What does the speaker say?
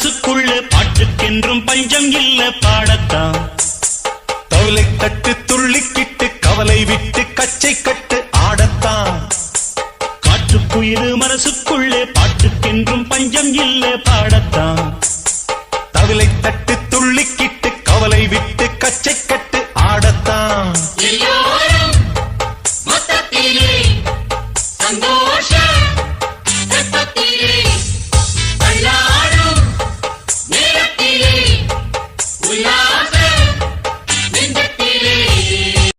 மனசுக்குள்ளே பாட்டுக்கென்றும் பஞ்சம் இல்ல பாடத்தான். தவளை தட்டு துள்ளிக்கிட்டு கவலை விட்டு கச்சை கட்டு ஆடத்தான். காட்டுக்குயிரு மனசுக்குள்ளே பாட்டுக்கென்றும் பஞ்சம் இல்ல பாடத்தான். தவளை தட்டு துள்ளிக்கிட்டு கவலை விட்டு கச்சை கட்டு